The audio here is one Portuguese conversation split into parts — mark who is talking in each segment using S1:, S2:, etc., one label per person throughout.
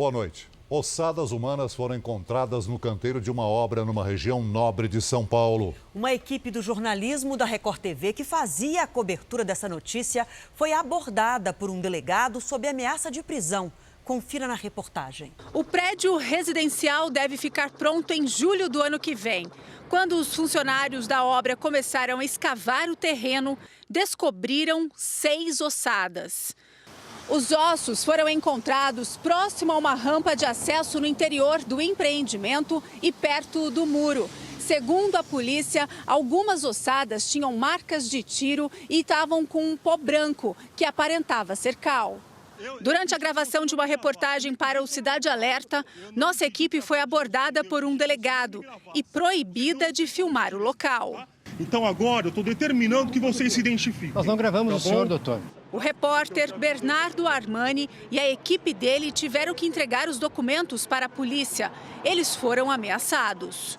S1: Boa noite. Ossadas humanas foram encontradas no canteiro de uma obra numa região nobre de São Paulo.
S2: Uma equipe do jornalismo da Record TV que fazia a cobertura dessa notícia foi abordada por um delegado sob ameaça de prisão. Confira na reportagem.
S3: O prédio residencial deve ficar pronto em julho do ano que vem. Quando os funcionários da obra começaram a escavar o terreno, descobriram 6 ossadas. Os ossos foram encontrados próximo a uma rampa de acesso no interior do empreendimento e perto do muro. Segundo a polícia, algumas ossadas tinham marcas de tiro e estavam com um pó branco, que aparentava ser cal. Durante a gravação de uma reportagem para o Cidade Alerta, nossa equipe foi abordada por um delegado e proibida de filmar o local.
S4: Então agora eu estou determinando que vocês se identifiquem.
S5: Nós não gravamos o senhor, doutor.
S3: O repórter Bernardo Armani e a equipe dele tiveram que entregar os documentos para a polícia. Eles foram ameaçados.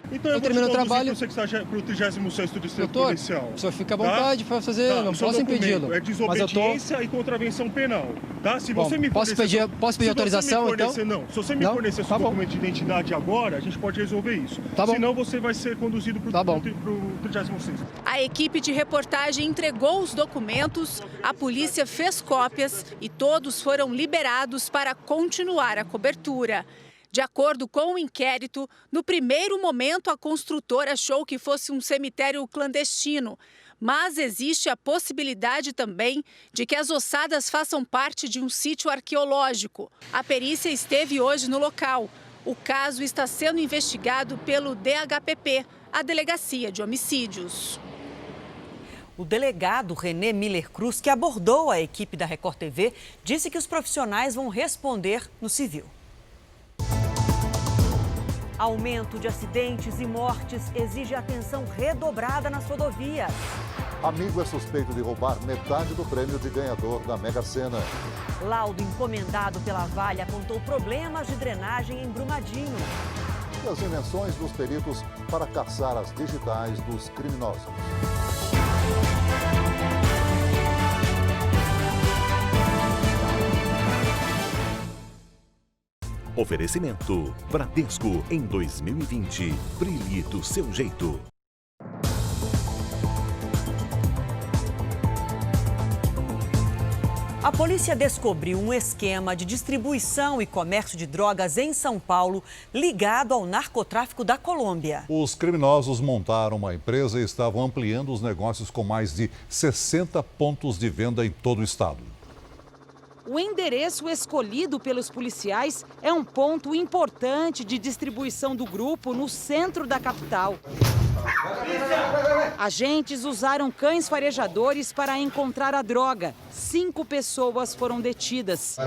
S4: Então eu
S5: termino o trabalho
S4: para o 36º Distrito
S5: Doutor,
S4: Policial.
S5: O senhor fica à vontade para fazer, não posso impedi-lo.
S4: É desobediência e contravenção penal, tá? Se você me
S5: posso pedir autorização, então?
S4: Não, se você me fornecer seu documento de identidade agora, a gente pode resolver isso. Senão você vai ser conduzido para o 36º.
S3: A equipe de reportagem entregou os documentos, a polícia fez cópias e todos foram liberados para continuar a cobertura. De acordo com o inquérito, no primeiro momento a construtora achou que fosse um cemitério clandestino, mas existe a possibilidade também de que as ossadas façam parte de um sítio arqueológico. A perícia esteve hoje no local. O caso está sendo investigado pelo DHPP, a Delegacia de Homicídios.
S2: O delegado René Miller Cruz, que abordou a equipe da Record TV, disse que os profissionais vão responder no civil. Aumento de acidentes e mortes exige atenção redobrada nas rodovias.
S1: Amigo é suspeito de roubar metade do prêmio de ganhador da Mega Sena.
S2: Laudo encomendado pela Vale apontou problemas de drenagem em Brumadinho.
S1: E as invenções dos peritos para caçar as digitais dos criminosos.
S6: Oferecimento Bradesco em 2020. Brilhe do seu jeito.
S2: A polícia descobriu um esquema de distribuição e comércio de drogas em São Paulo ligado ao narcotráfico da Colômbia.
S1: Os criminosos montaram uma empresa e estavam ampliando os negócios com mais de 60 pontos de venda em todo o estado.
S7: O endereço escolhido pelos policiais é um ponto importante de distribuição do grupo no centro da capital. Agentes usaram cães farejadores para encontrar a droga. 5 pessoas foram detidas.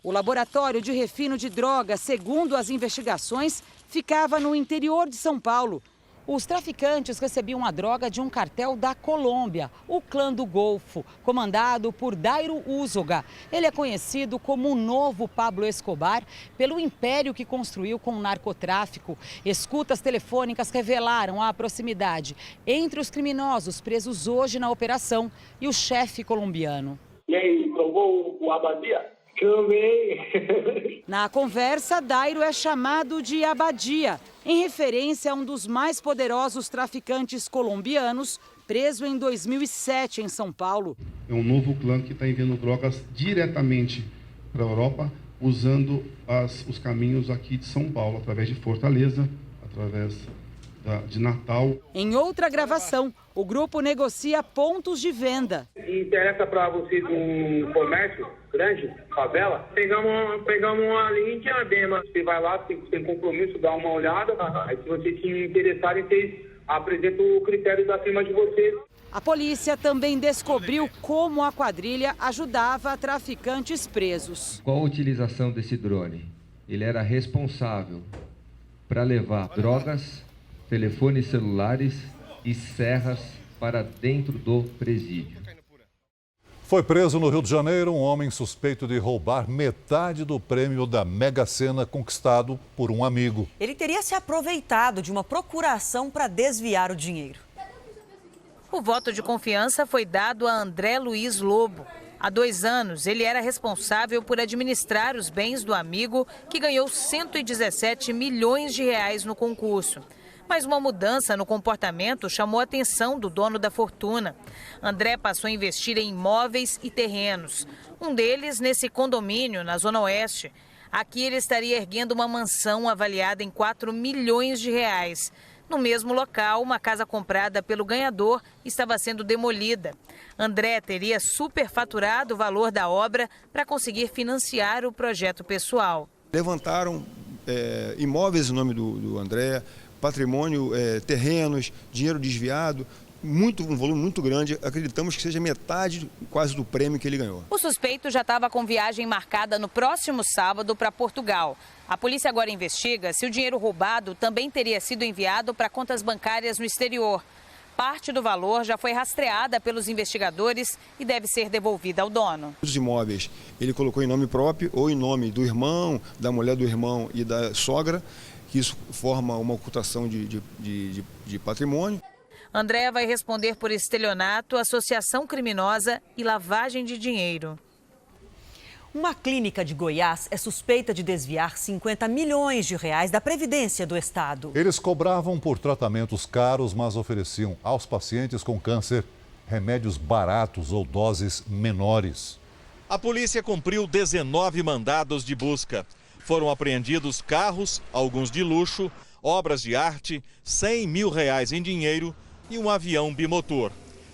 S7: O laboratório de refino de drogas, segundo as investigações, ficava no interior de São Paulo. Os traficantes recebiam a droga de um cartel da Colômbia, o Clã do Golfo, comandado por Dairo Úsoga. Ele é conhecido como o novo Pablo Escobar pelo império que construiu com o narcotráfico. Escutas telefônicas revelaram a proximidade entre os criminosos presos hoje na operação e o chefe colombiano.
S8: E aí, provou o Abadia?
S7: Na conversa, Dairo é chamado de Abadia, em referência a um dos mais poderosos traficantes colombianos, preso em 2007 em São Paulo.
S9: É um novo clã que está enviando drogas diretamente para a Europa, usando os caminhos aqui de São Paulo, através de Fortaleza, através de Natal.
S7: Em outra gravação, o grupo negocia pontos de venda.
S8: Interessa para vocês um comércio grande, favela? Pegamos uma linha em Diadema. Você vai lá, tem compromisso, dá uma olhada. Aí se vocês se interessarem, vocês apresentam o critério da firma de vocês.
S7: A polícia também descobriu como a quadrilha ajudava traficantes presos.
S10: Com a utilização desse drone, ele era responsável para levar drogas, telefones celulares e serras para dentro do presídio.
S1: Foi preso no Rio de Janeiro um homem suspeito de roubar metade do prêmio da Mega Sena conquistado por um amigo.
S2: Ele teria se aproveitado de uma procuração para desviar o dinheiro.
S11: O voto de confiança foi dado a André Luiz Lobo. Há 2 anos, ele era responsável por administrar os bens do amigo que ganhou 117 milhões de reais no concurso. Mas uma mudança no comportamento chamou a atenção do dono da fortuna. André passou a investir em imóveis e terrenos. Um deles nesse condomínio, na Zona Oeste. Aqui ele estaria erguendo uma mansão avaliada em 4 milhões de reais. No mesmo local, uma casa comprada pelo ganhador estava sendo demolida. André teria superfaturado o valor da obra para conseguir financiar o projeto pessoal.
S12: Levantaram imóveis em nome do André, patrimônio, terrenos, dinheiro desviado, um volume muito grande. Acreditamos que seja metade quase do prêmio que ele ganhou.
S11: O suspeito já estava com viagem marcada no próximo sábado para Portugal. A polícia agora investiga se o dinheiro roubado também teria sido enviado para contas bancárias no exterior. Parte do valor já foi rastreada pelos investigadores e deve ser devolvida ao dono.
S12: Os imóveis ele colocou em nome próprio ou em nome do irmão, da mulher do irmão e da sogra, que isso forma uma ocultação de patrimônio.
S11: André vai responder por estelionato, associação criminosa e lavagem de dinheiro.
S2: Uma clínica de Goiás é suspeita de desviar 50 milhões de reais da Previdência do Estado.
S1: Eles cobravam por tratamentos caros, mas ofereciam aos pacientes com câncer remédios baratos ou doses menores.
S13: A polícia cumpriu 19 mandados de busca. Foram apreendidos carros, alguns de luxo, obras de arte, R$100 mil em dinheiro e um avião bimotor.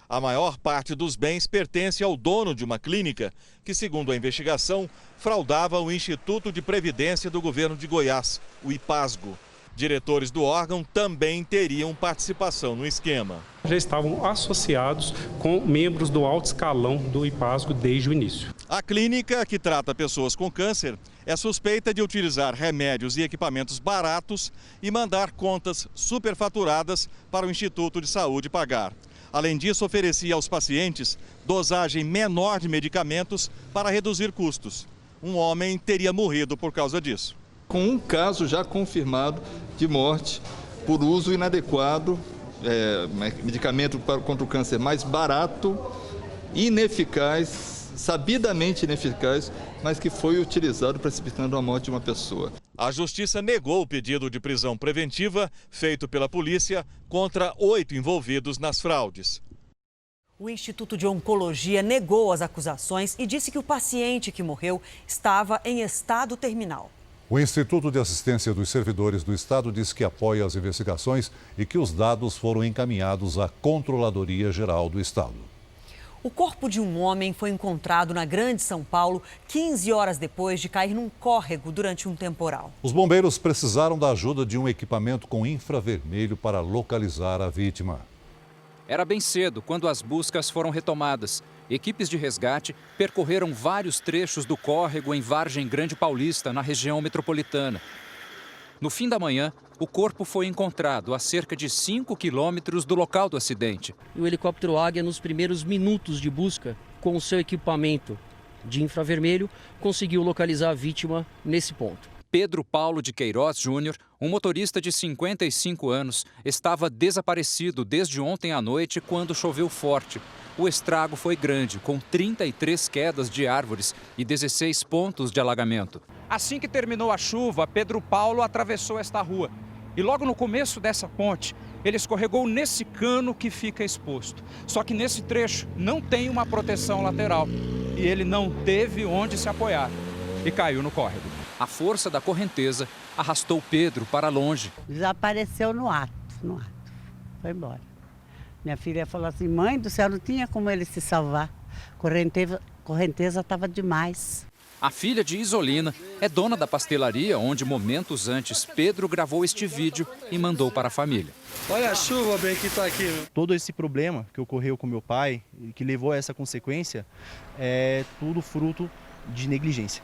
S13: A maior parte dos bens pertence ao dono de uma clínica que, segundo a investigação, fraudava o Instituto de Previdência do Governo de Goiás, o IPASGO. Diretores do órgão também teriam participação no esquema.
S14: Já estavam associados com membros do alto escalão do IPASGO desde o início.
S13: A clínica, que trata pessoas com câncer, é suspeita de utilizar remédios e equipamentos baratos e mandar contas superfaturadas para o Instituto de Saúde pagar. Além disso, oferecia aos pacientes dosagem menor de medicamentos para reduzir custos. Um homem teria morrido por causa disso.
S15: Com um caso já confirmado de morte por uso inadequado, medicamento contra o câncer mais barato, ineficaz, sabidamente ineficaz, mas que foi utilizado precipitando a morte de uma pessoa.
S13: A Justiça negou o pedido de prisão preventiva feito pela polícia contra 8 envolvidos nas fraudes.
S2: O Instituto de Oncologia negou as acusações e disse que o paciente que morreu estava em estado terminal.
S1: O Instituto de Assistência dos Servidores do Estado diz que apoia as investigações e que os dados foram encaminhados à Controladoria Geral do Estado.
S2: O corpo de um homem foi encontrado na Grande São Paulo 15 horas depois de cair num córrego durante um temporal.
S1: Os bombeiros precisaram da ajuda de um equipamento com infravermelho para localizar a vítima.
S16: Era bem cedo quando as buscas foram retomadas. Equipes de resgate percorreram vários trechos do córrego em Vargem Grande Paulista, na região metropolitana. No fim da manhã, o corpo foi encontrado a cerca de 5 quilômetros do local do acidente.
S17: O helicóptero Águia, nos primeiros minutos de busca, com o seu equipamento de infravermelho, conseguiu localizar a vítima nesse ponto.
S16: Pedro Paulo de Queiroz Júnior, um motorista de 55 anos, estava desaparecido desde ontem à noite quando choveu forte. O estrago foi grande, com 33 quedas de árvores e 16 pontos de alagamento.
S18: Assim que terminou a chuva, Pedro Paulo atravessou esta rua. E logo no começo dessa ponte, ele escorregou nesse cano que fica exposto. Só que nesse trecho não tem uma proteção lateral. E ele não teve onde se apoiar. E caiu no córrego.
S16: A força da correnteza arrastou Pedro para longe.
S19: Desapareceu no ato. Foi embora. Minha filha falou assim, mãe do céu, não tinha como ele se salvar. Correnteza estava demais.
S16: A filha de Isolina é dona da pastelaria onde, momentos antes, Pedro gravou este vídeo e mandou para a família.
S20: Olha a chuva bem que está aqui. Todo esse problema que ocorreu com meu pai, e que levou a essa consequência, é tudo fruto de negligência.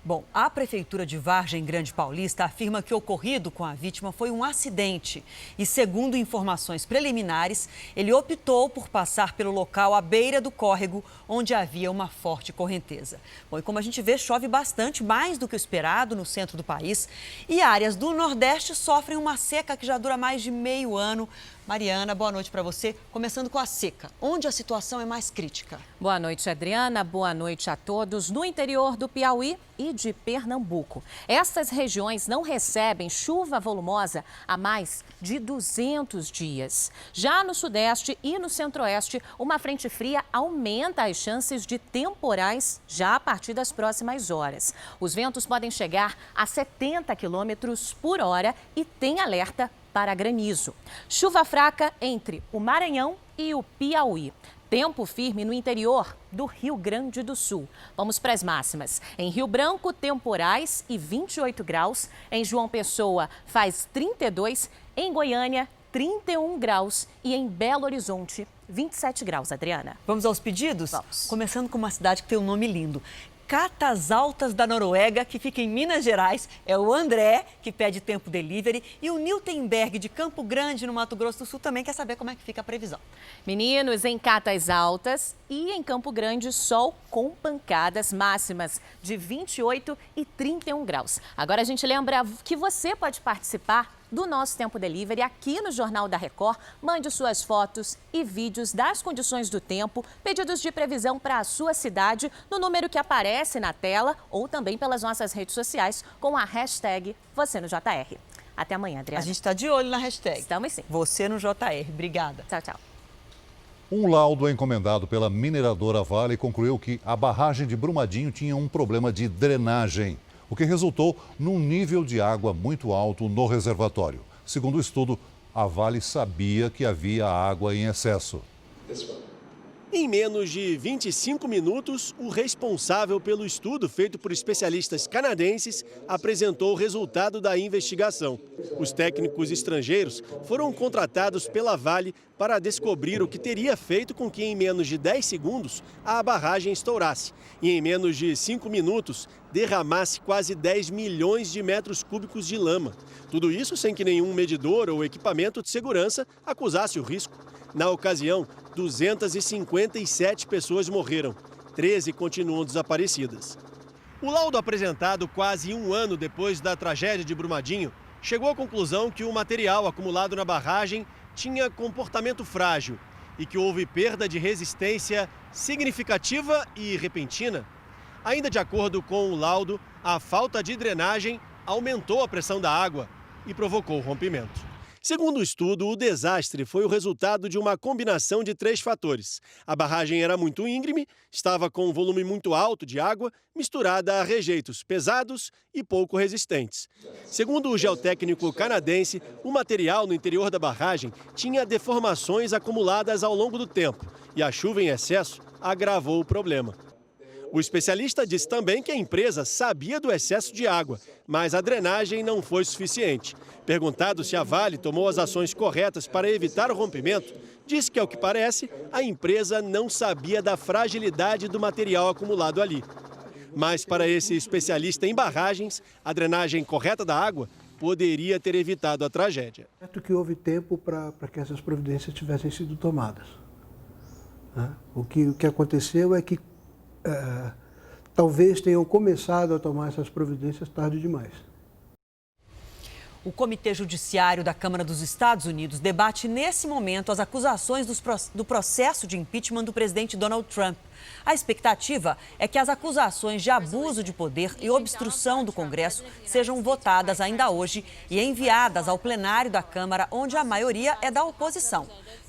S2: Bom, a Prefeitura de Vargem Grande Paulista afirma que o ocorrido com a vítima foi um acidente. E, segundo informações preliminares, ele optou por passar pelo local à beira do córrego, onde havia uma forte correnteza. Bom, e como a gente vê, chove bastante, mais do que o esperado no centro do país. E áreas do Nordeste sofrem uma seca que já dura mais de meio ano. Mariana, boa noite para você. Começando com a seca, onde a situação é mais crítica.
S21: Boa noite, Adriana. Boa noite a todos. No interior do Piauí e de Pernambuco. Essas regiões não recebem chuva volumosa há mais de 200 dias. Já no Sudeste e no Centro-Oeste, uma frente fria aumenta as chances de temporais já a partir das próximas horas. Os ventos podem chegar a 70 km por hora e tem alerta para granizo. Chuva fraca entre o Maranhão e o Piauí. Tempo firme no interior do Rio Grande do Sul. Vamos para as máximas. Em Rio Branco, temporais e 28 graus. Em João Pessoa, faz 32. Em Goiânia, 31 graus. E em Belo Horizonte, 27 graus, Adriana.
S2: Vamos aos pedidos?
S21: Vamos.
S2: Começando com uma cidade que tem um nome lindo. Catas Altas da Noruega, que fica em Minas Gerais, é o André, que pede tempo delivery, e o Niltenberg, de Campo Grande, no Mato Grosso do Sul, também quer saber como é que fica a previsão.
S21: Meninos, em Catas Altas e em Campo Grande, sol com pancadas máximas de 28 e 31 graus. Agora a gente lembra que você pode participar do nosso Tempo Delivery aqui no Jornal da Record. Mande suas fotos e vídeos das condições do tempo, pedidos de previsão para a sua cidade no número que aparece na tela ou também pelas nossas redes sociais com a hashtag Você no JR. Até amanhã, Adriana.
S2: A gente está de olho na hashtag.
S21: Estamos sim.
S2: Você no JR. Obrigada.
S21: Tchau, tchau.
S1: Um laudo encomendado pela mineradora Vale concluiu que a barragem de Brumadinho tinha um problema de drenagem, o que resultou num nível de água muito alto no reservatório. Segundo o estudo, a Vale sabia que havia água em excesso.
S22: Em menos de 25 minutos, o responsável pelo estudo feito por especialistas canadenses apresentou o resultado da investigação. Os técnicos estrangeiros foram contratados pela Vale para descobrir o que teria feito com que em menos de 10 segundos a barragem estourasse e em menos de 5 minutos derramasse quase 10 milhões de metros cúbicos de lama. Tudo isso sem que nenhum medidor ou equipamento de segurança acusasse o risco. Na ocasião, 257 pessoas morreram, 13 continuam desaparecidas. O laudo apresentado quase um ano depois da tragédia de Brumadinho chegou à conclusão que o material acumulado na barragem tinha comportamento frágil e que houve perda de resistência significativa e repentina. Ainda de acordo com o laudo, a falta de drenagem aumentou a pressão da água e provocou o rompimento. Segundo o estudo, o desastre foi o resultado de uma combinação de 3 fatores. A barragem era muito íngreme, estava com um volume muito alto de água, misturada a rejeitos pesados e pouco resistentes. Segundo o geotécnico canadense, o material no interior da barragem tinha deformações acumuladas ao longo do tempo e a chuva em excesso agravou o problema. O especialista disse também que a empresa sabia do excesso de água, mas a drenagem não foi suficiente. Perguntado se a Vale tomou as ações corretas para evitar o rompimento, disse que, ao que parece, a empresa não sabia da fragilidade do material acumulado ali. Mas, para esse especialista em barragens, a drenagem correta da água poderia ter evitado a tragédia.
S23: Certo que houve tempo para que essas providências tivessem sido tomadas. O que aconteceu é que talvez tenham começado a tomar essas providências tarde demais.
S2: O Comitê Judiciário da Câmara dos Estados Unidos debate nesse momento as acusações do processo de impeachment do presidente Donald Trump. A expectativa é que as acusações de abuso de poder e obstrução do Congresso sejam votadas ainda hoje e enviadas ao plenário da Câmara, onde a maioria é da oposição.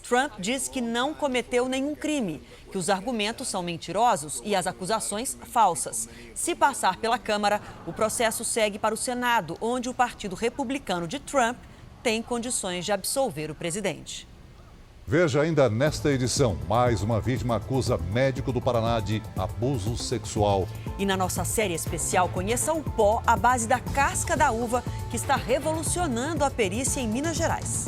S2: Trump diz que não cometeu nenhum crime, que os argumentos são mentirosos e as acusações falsas. Se passar pela Câmara, o processo segue para o Senado, onde o Partido Republicano de Trump tem condições de absolver o presidente.
S1: Veja ainda nesta edição, mais uma vítima acusa médico do Paraná de abuso sexual.
S2: E na nossa série especial, conheça o pó à base da casca da uva, que está revolucionando a perícia em Minas Gerais.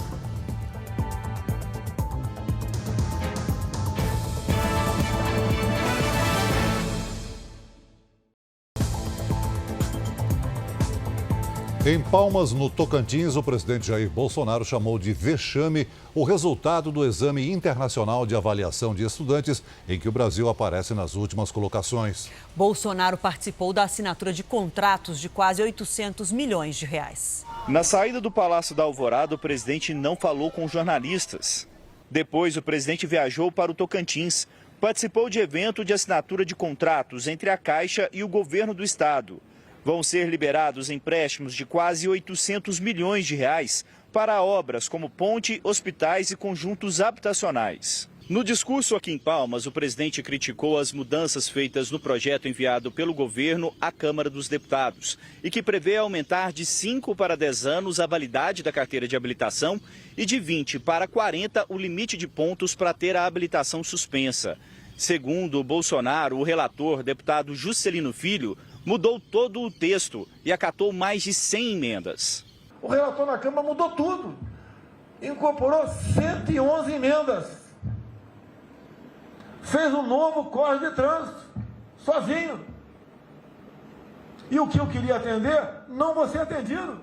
S1: Em Palmas, no Tocantins, o presidente Jair Bolsonaro chamou de vexame o resultado do Exame Internacional de Avaliação de Estudantes, em que o Brasil aparece nas últimas colocações.
S2: Bolsonaro participou da assinatura de contratos de quase 800 milhões de reais.
S3: Na saída do Palácio da Alvorada, o presidente não falou com jornalistas. Depois, o presidente viajou para o Tocantins. Participou de evento de assinatura de contratos entre a Caixa e o governo do estado. Vão ser liberados empréstimos de quase 800 milhões de reais para obras como ponte, hospitais e conjuntos habitacionais. No discurso aqui em Palmas, o presidente criticou as mudanças feitas no projeto enviado pelo governo à Câmara dos Deputados e que prevê aumentar de 5 para 10 anos a validade da carteira de habilitação e de 20 para 40 o limite de pontos para ter a habilitação suspensa. Segundo o Bolsonaro, o relator, deputado Juscelino Filho, mudou todo o texto e acatou mais de 100 emendas.
S4: O relator na Câmara mudou tudo. Incorporou 111 emendas. Fez um novo Código de Trânsito, sozinho. E o que eu queria atender, não vou ser atendido.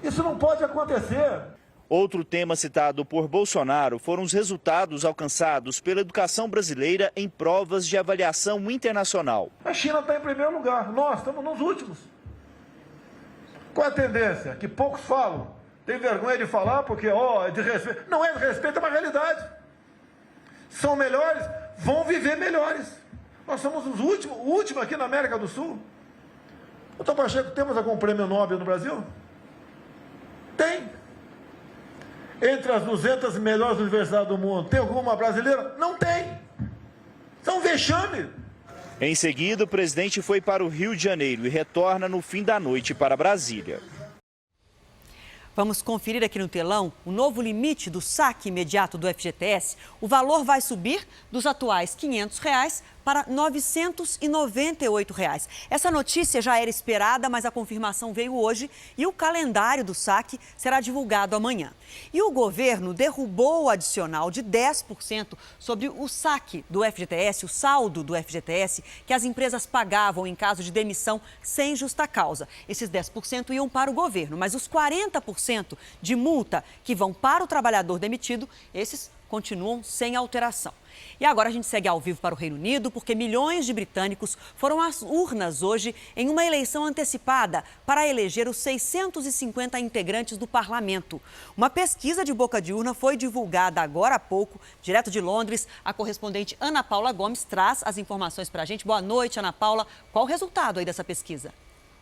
S4: Isso não pode acontecer.
S3: Outro tema citado por Bolsonaro foram os resultados alcançados pela educação brasileira em provas de avaliação internacional.
S4: A China está em primeiro lugar, nós estamos nos últimos. Qual é a tendência? Que poucos falam. Tem vergonha de falar porque, é de respeito. Não é de respeito, é uma realidade. São melhores, vão viver melhores. Nós somos os últimos, o último aqui na América do Sul. Doutor Pacheco, temos algum prêmio Nobel no Brasil? Tem. Entre as 200 melhores universidades do mundo, tem alguma brasileira? Não tem. São vexame.
S3: Em seguida, o presidente foi para o Rio de Janeiro e retorna no fim da noite para Brasília.
S2: Vamos conferir aqui no telão o novo limite do saque imediato do FGTS. O valor vai subir dos atuais R$ 500 para R$ 998. Essa notícia já era esperada, mas a confirmação veio hoje e o calendário do saque será divulgado amanhã. E o governo derrubou o adicional de 10% sobre o saque do FGTS, o saldo do FGTS, que as empresas pagavam em caso de demissão sem justa causa. Esses 10% iam para o governo, mas os 40% de multa que vão para o trabalhador demitido, esses continuam sem alteração. E agora a gente segue ao vivo para o Reino Unido, porque milhões de britânicos foram às urnas hoje em uma eleição antecipada para eleger os 650 integrantes do parlamento. Uma pesquisa de boca de urna foi divulgada agora há pouco, direto de Londres. A correspondente Ana Paula Gomes traz as informações para a gente. Boa noite, Ana Paula. Qual o resultado aí dessa pesquisa?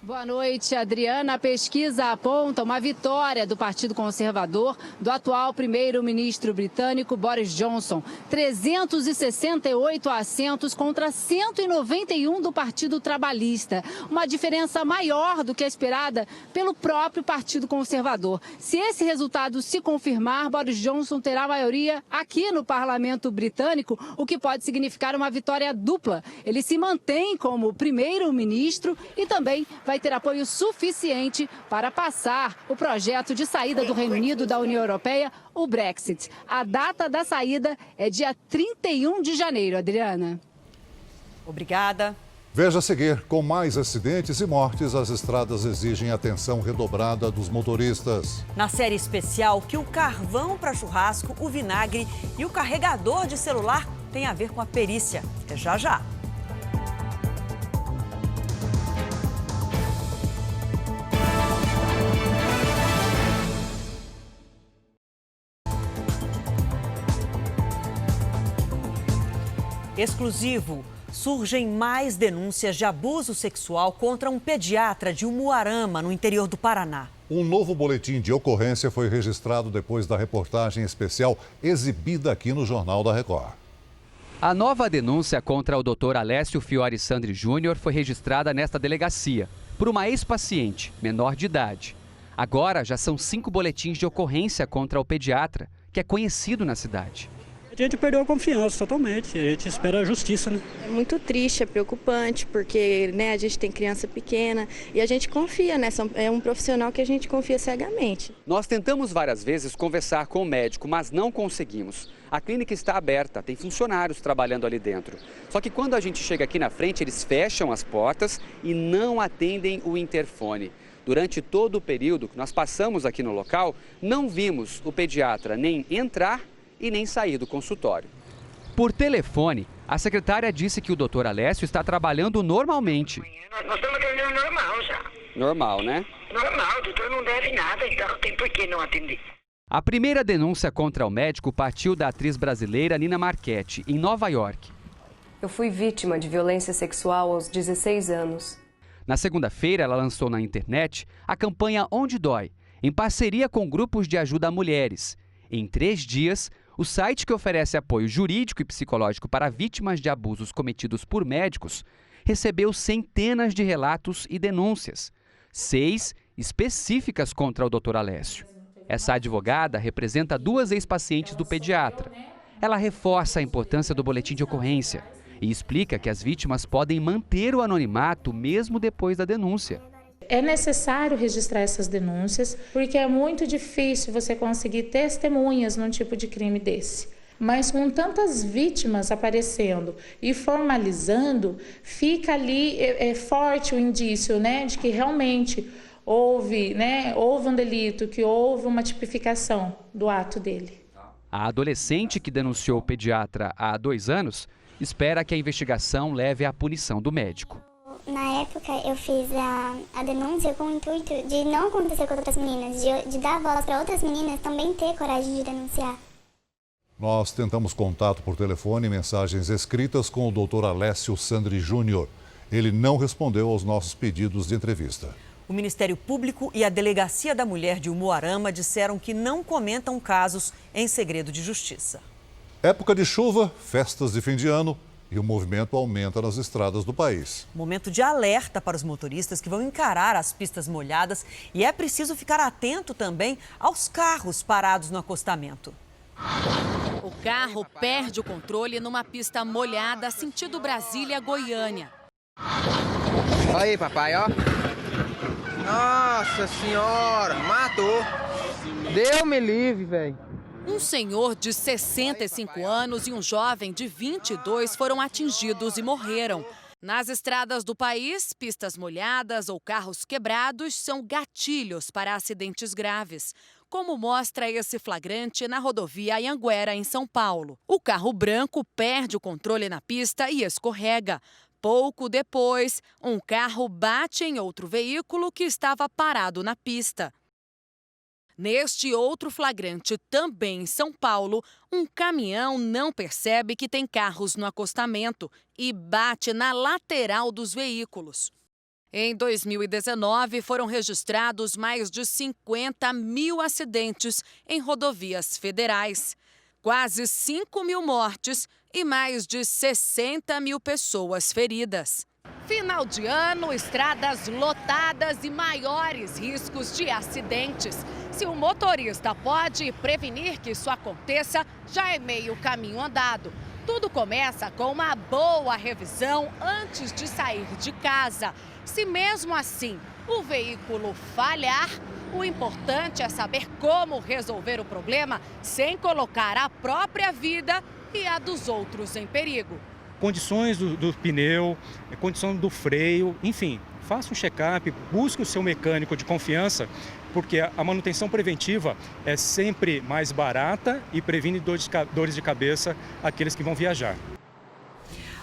S5: Boa noite, Adriana. A pesquisa aponta uma vitória do Partido Conservador do atual primeiro-ministro britânico Boris Johnson. 368 assentos contra 191 do Partido Trabalhista. Uma diferença maior do que a esperada pelo próprio Partido Conservador. Se esse resultado se confirmar, Boris Johnson terá maioria aqui no parlamento britânico, o que pode significar uma vitória dupla. Ele se mantém como primeiro-ministro e também vai ter apoio suficiente para passar o projeto de saída do Reino Unido da União Europeia, o Brexit. A data da saída é dia 31 de janeiro, Adriana.
S2: Obrigada.
S1: Veja a seguir, com mais acidentes e mortes, as estradas exigem atenção redobrada dos motoristas.
S2: Na série especial, que o carvão para churrasco, o vinagre e o carregador de celular têm a ver com a perícia. É já já. Exclusivo. Surgem mais denúncias de abuso sexual contra um pediatra de Umuarama, no interior do Paraná.
S1: Um novo boletim de ocorrência foi registrado depois da reportagem especial exibida aqui no Jornal da Record.
S24: A nova denúncia contra o Dr. Alessio Fiore Sandri Júnior foi registrada nesta delegacia por uma ex-paciente, menor de idade. Agora já são 5 boletins de ocorrência contra o pediatra, que é conhecido na cidade.
S25: A gente perdeu a confiança totalmente, a gente espera a justiça, né?
S26: É muito triste, é preocupante, porque a gente tem criança pequena e a gente confia, né? É um profissional que a gente confia cegamente.
S24: Nós tentamos várias vezes conversar com o médico, mas não conseguimos. A clínica está aberta, tem funcionários trabalhando ali dentro. Só que quando a gente chega aqui na frente, eles fecham as portas e não atendem o interfone. Durante todo o período que nós passamos aqui no local, não vimos o pediatra nem entrar e nem sair do consultório. Por telefone, a secretária disse que o Dr. Alessio está trabalhando normalmente.
S6: Nós estamos trabalhando normal já.
S24: Normal, né?
S6: Normal, o doutor não deve nada, então tem por que não atender.
S24: A primeira denúncia contra o médico partiu da atriz brasileira Nina Marchetti, em Nova York.
S7: Eu fui vítima de violência sexual aos 16 anos.
S24: Na segunda-feira, ela lançou na internet a campanha Onde Dói, em parceria com grupos de ajuda a mulheres. Em 3 dias, o site que oferece apoio jurídico e psicológico para vítimas de abusos cometidos por médicos recebeu centenas de relatos e denúncias, 6 específicas contra o Dr. Alessio. Essa advogada representa 2 ex-pacientes do pediatra. Ela reforça a importância do boletim de ocorrência e explica que as vítimas podem manter o anonimato mesmo depois da denúncia.
S8: É necessário registrar essas denúncias, porque é muito difícil você conseguir testemunhas num tipo de crime desse. Mas com tantas vítimas aparecendo e formalizando, fica ali forte o indício, né, de que realmente houve um delito, que houve uma tipificação do ato dele.
S24: A adolescente que denunciou o pediatra há 2 anos espera que a investigação leve à punição do médico.
S9: Na época, eu fiz a denúncia com o intuito de não acontecer com outras meninas, de dar voz para outras meninas também ter coragem de denunciar.
S1: Nós tentamos contato por telefone e mensagens escritas com o Dr. Alessio Sandri Júnior. Ele não respondeu aos nossos pedidos de entrevista.
S2: O Ministério Público e a Delegacia da Mulher de Umuarama disseram que não comentam casos em segredo de justiça.
S1: Época de chuva, festas de fim de ano e o movimento aumenta nas estradas do país.
S2: Momento de alerta para os motoristas que vão encarar as pistas molhadas e é preciso ficar atento também aos carros parados no acostamento.
S21: O carro perde o controle numa pista molhada sentido Brasília-Goiânia.
S10: Olha aí, papai, ó. Nossa senhora, matou. Deus me livre, velho.
S21: Um senhor de 65 anos e um jovem de 22 foram atingidos e morreram. Nas estradas do país, pistas molhadas ou carros quebrados são gatilhos para acidentes graves, como mostra esse flagrante na rodovia Anhanguera, em São Paulo. O carro branco perde o controle na pista e escorrega. Pouco depois, um carro bate em outro veículo que estava parado na pista. Neste outro flagrante, também em São Paulo, um caminhão não percebe que tem carros no acostamento e bate na lateral dos veículos. Em 2019, foram registrados mais de 50 mil acidentes em rodovias federais, quase 5 mil mortes e mais de 60 mil pessoas feridas. Final de ano, estradas lotadas e maiores riscos de acidentes. Se o motorista pode prevenir que isso aconteça, já é meio caminho andado. Tudo começa com uma boa revisão antes de sair de casa. Se mesmo assim o veículo falhar, o importante é saber como resolver o problema sem colocar a própria vida e a dos outros em perigo.
S14: Condições do pneu, condição do freio, enfim, faça um check-up, busque o seu mecânico de confiança, porque a manutenção preventiva é sempre mais barata e previne dores de cabeça àqueles que vão viajar.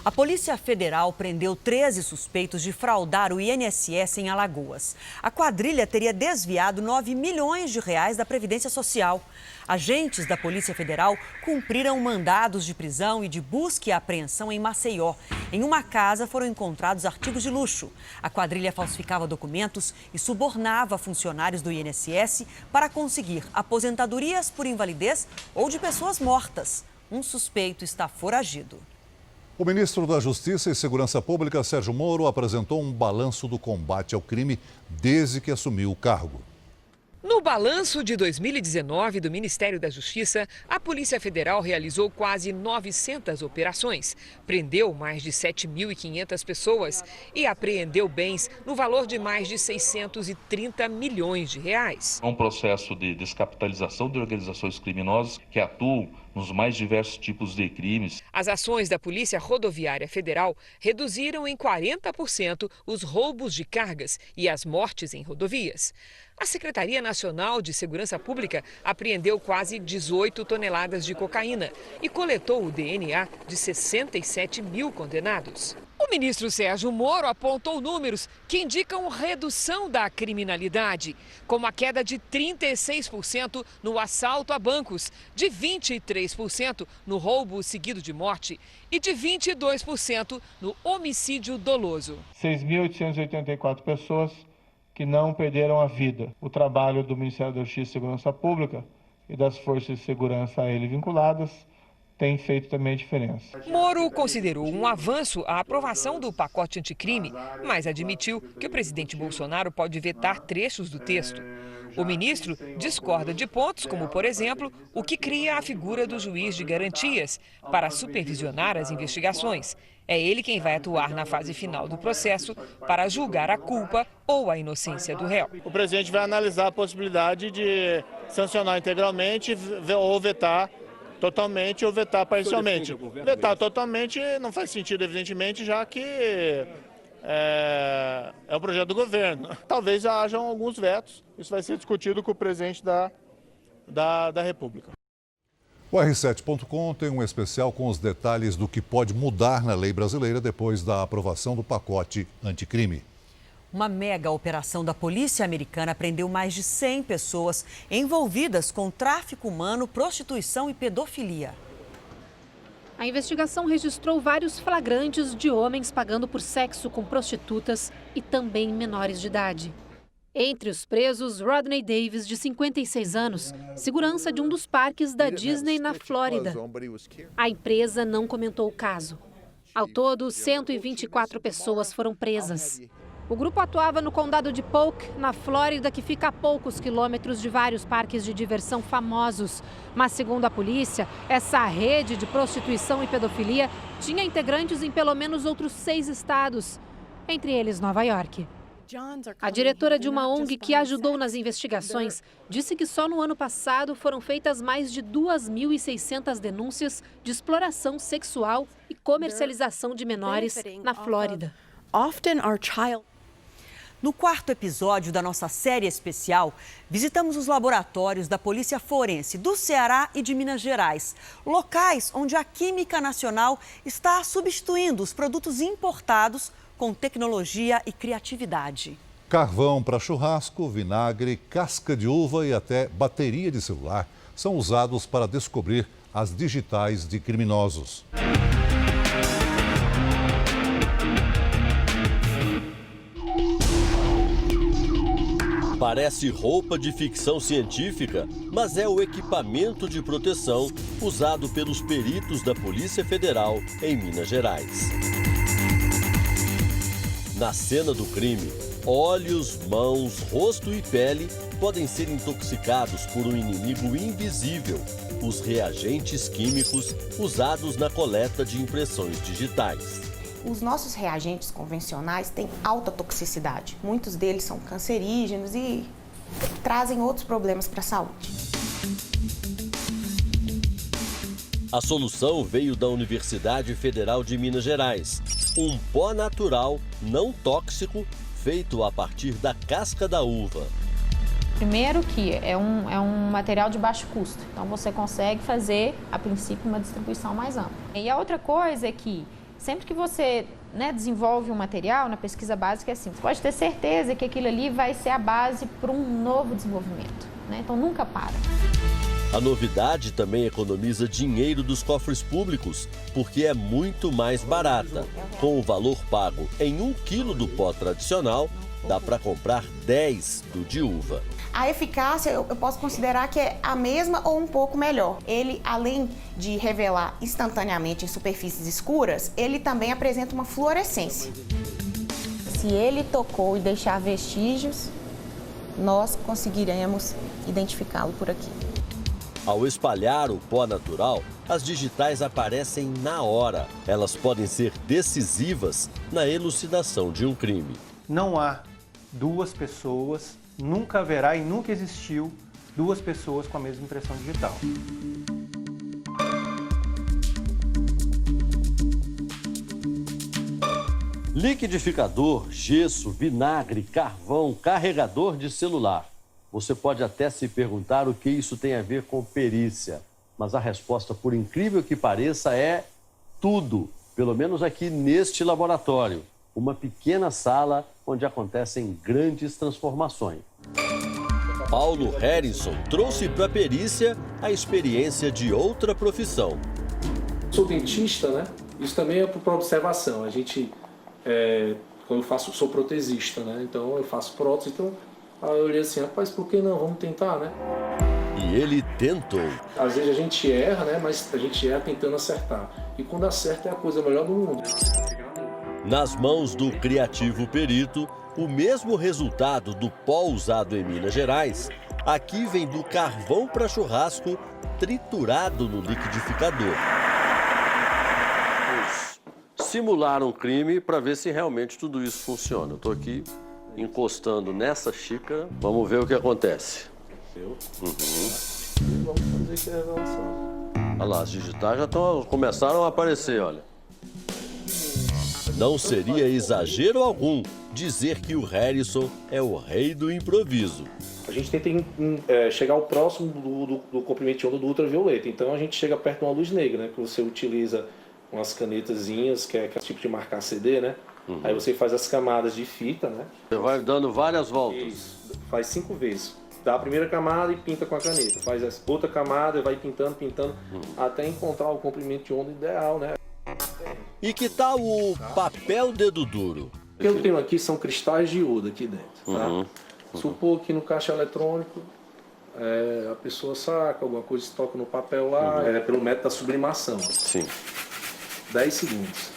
S2: A Polícia Federal prendeu 13 suspeitos de fraudar o INSS em Alagoas. A quadrilha teria desviado 9 milhões de reais da Previdência Social. Agentes da Polícia Federal cumpriram mandados de prisão e de busca e apreensão em Maceió. Em uma casa foram encontrados artigos de luxo. A quadrilha falsificava documentos e subornava funcionários do INSS para conseguir aposentadorias por invalidez ou de pessoas mortas. Um suspeito está foragido.
S1: O ministro da Justiça e Segurança Pública, Sérgio Moro, apresentou um balanço do combate ao crime desde que assumiu o cargo.
S12: No balanço de 2019 do Ministério da Justiça, a Polícia Federal realizou quase 900 operações, prendeu mais de 7.500 pessoas e apreendeu bens no valor de mais de 630 milhões de reais.
S27: É um processo de descapitalização de organizações criminosas que atuam
S11: nos mais diversos tipos de crimes.
S12: As ações da Polícia Rodoviária Federal reduziram em 40% os roubos de cargas e as mortes em rodovias. A Secretaria Nacional de Segurança Pública apreendeu quase 18 toneladas de cocaína e coletou o DNA de 67 mil condenados. O ministro Sérgio Moro apontou números que indicam redução da criminalidade, como a queda de 36% no assalto a bancos, de 23% no roubo seguido de morte e de 22% no homicídio doloso.
S13: 6.884 pessoas que não perderam a vida. O trabalho do Ministério da Justiça e Segurança Pública e das forças de segurança a ele vinculadas tem feito também a diferença.
S12: Moro considerou um avanço a aprovação do pacote anticrime, mas admitiu que o presidente Bolsonaro pode vetar trechos do texto. O ministro discorda de pontos como, por exemplo, o que cria a figura do juiz de garantias para supervisionar as investigações. É ele quem vai atuar na fase final do processo para julgar a culpa ou a inocência do réu.
S13: O presidente vai analisar a possibilidade de sancionar integralmente ou vetar totalmente ou vetar parcialmente. Vetar totalmente não faz sentido, evidentemente, já que é o projeto do governo. Talvez hajam alguns vetos, isso vai ser discutido com o presidente da República.
S1: O R7.com tem um especial com os detalhes do que pode mudar na lei brasileira depois da aprovação do pacote anticrime.
S2: Uma mega operação da polícia americana prendeu mais de 100 pessoas envolvidas com tráfico humano, prostituição e pedofilia.
S15: A investigação registrou vários flagrantes de homens pagando por sexo com prostitutas e também menores de idade. Entre os presos, Rodney Davis, de 56 anos, segurança de um dos parques da Disney na Flórida. A empresa não comentou o caso. Ao todo, 124 pessoas foram presas. O grupo atuava no condado de Polk, na Flórida, que fica a poucos quilômetros de vários parques de diversão famosos. Mas, segundo a polícia, essa rede de prostituição e pedofilia tinha integrantes em pelo menos outros 6 estados, entre eles Nova York. A diretora de uma ONG que ajudou nas investigações disse que só no ano passado foram feitas mais de 2.600 denúncias de exploração sexual e comercialização de menores na Flórida.
S2: No quarto episódio da nossa série especial, visitamos os laboratórios da Polícia Forense do Ceará e de Minas Gerais, locais onde a Química Nacional está substituindo os produtos importados com tecnologia e criatividade.
S1: Carvão para churrasco, vinagre, casca de uva e até bateria de celular são usados para descobrir as digitais de criminosos.
S22: Parece roupa de ficção científica, mas é o equipamento de proteção usado pelos peritos da Polícia Federal em Minas Gerais. Na cena do crime, olhos, mãos, rosto e pele podem ser intoxicados por um inimigo invisível, os reagentes químicos usados na coleta de impressões digitais.
S17: Os nossos reagentes convencionais têm alta toxicidade. Muitos deles são cancerígenos e trazem outros problemas para a saúde.
S22: A solução veio da Universidade Federal de Minas Gerais. Um pó natural, não tóxico, feito a partir da casca da uva.
S18: Primeiro que é um material de baixo custo, então você consegue fazer, a princípio, uma distribuição mais ampla. E a outra coisa é que sempre que você desenvolve um material, na pesquisa básica é assim, você pode ter certeza que aquilo ali vai ser a base para um novo desenvolvimento, então nunca para.
S22: A novidade também economiza dinheiro dos cofres públicos, porque é muito mais barata. Com o valor pago em 1 quilo do pó tradicional, dá para comprar 10 do de uva.
S17: A eficácia eu posso considerar que é a mesma ou um pouco melhor. Ele, além de revelar instantaneamente em superfícies escuras, ele também apresenta uma fluorescência. Se ele tocou e deixar vestígios, nós conseguiremos identificá-lo por aqui.
S22: Ao espalhar o pó natural, as digitais aparecem na hora. Elas podem ser decisivas na elucidação de um crime.
S13: Não há duas pessoas, nunca haverá e nunca existiu duas pessoas com a mesma impressão digital.
S3: Liquidificador, gesso, vinagre, carvão, carregador de celular. Você pode até se perguntar o que isso tem a ver com perícia. Mas a resposta, por incrível que pareça, é tudo. Pelo menos aqui neste laboratório. Uma pequena sala onde acontecem grandes transformações. Paulo Harrison trouxe para a perícia a experiência de outra profissão.
S4: Sou dentista, né? Isso também é por observação. A gente, quando eu faço, sou protesista, né? Então eu faço prótese, então aí eu olhei assim, rapaz, por que não? Vamos tentar, né?
S3: E ele tentou.
S4: Às vezes a gente erra, né? Mas a gente erra tentando acertar. E quando acerta é a coisa melhor do mundo.
S3: Nas mãos do criativo perito, o mesmo resultado do pó usado em Minas Gerais, aqui vem do carvão para churrasco triturado no liquidificador. Vamos simular um crime para ver se realmente tudo isso funciona. Eu estou aqui encostando nessa xícara. Vamos ver o que acontece.
S4: Vamos fazer aqui a revelação.
S3: Olha lá, as digitais já começaram a aparecer, olha. Não seria exagero algum dizer que o Harrison é o rei do improviso.
S4: A gente tenta chegar ao próximo do comprimento de onda do ultravioleta. Então a gente chega perto de uma luz negra, né? Que você utiliza umas canetazinhas, que é aquele tipo de marcar CD, né? Aí você faz as camadas de fita, né?
S3: Você vai dando várias voltas.
S4: Isso. Faz 5 vezes. Dá a primeira camada e pinta com a caneta. Faz a outra camada e vai pintando, até encontrar o comprimento de onda ideal, né?
S3: E que tal o papel dedo duro?
S4: O que eu tenho aqui são cristais de iodo aqui dentro, tá? Supor que no caixa eletrônico a pessoa saca, alguma coisa se toca no papel lá, pelo método da sublimação.
S3: Sim.
S4: 10 segundos.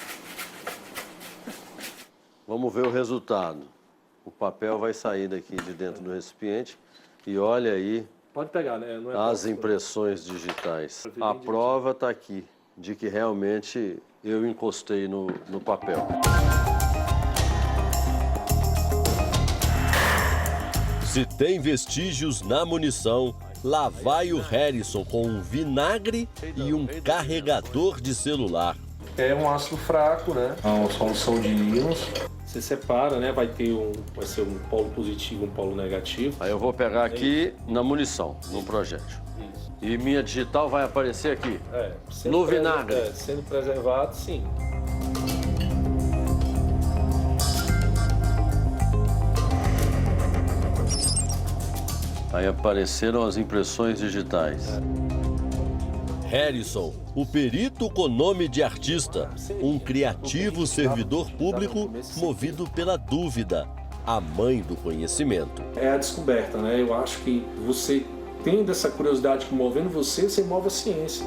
S3: Vamos ver o resultado. O papel vai sair daqui de dentro do recipiente e olha aí.
S4: Pode pegar, né? Não é
S3: as impressões digitais. A prova está aqui de que realmente eu encostei no papel. Se tem vestígios na munição, lá vai o Harrison com um vinagre e um carregador de celular.
S4: É um ácido fraco, né? É uma solução de íons. Você separa, né? Vai ser um polo positivo, um polo negativo.
S3: Aí eu vou pegar aqui na munição, no projétil.
S4: Isso.
S3: E minha digital vai aparecer aqui? No vinagre?
S4: Sendo preservado, sim.
S3: Aí apareceram as impressões digitais. Harrison, o perito com nome de artista, um criativo servidor público movido pela dúvida, a mãe do conhecimento.
S4: É a descoberta, né? Eu acho que você tendo essa curiosidade que movendo você move a ciência.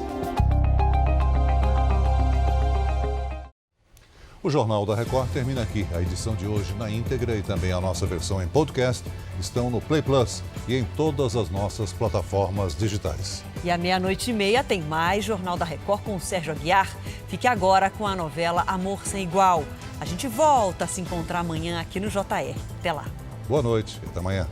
S1: O Jornal da Record termina aqui. A edição de hoje na íntegra e também a nossa versão em podcast estão no Play Plus e em todas as nossas plataformas digitais.
S2: E à 00:30 tem mais Jornal da Record com o Sérgio Aguiar. Fique agora com a novela Amor Sem Igual. A gente volta a se encontrar amanhã aqui no JR. Até lá.
S1: Boa noite e até amanhã.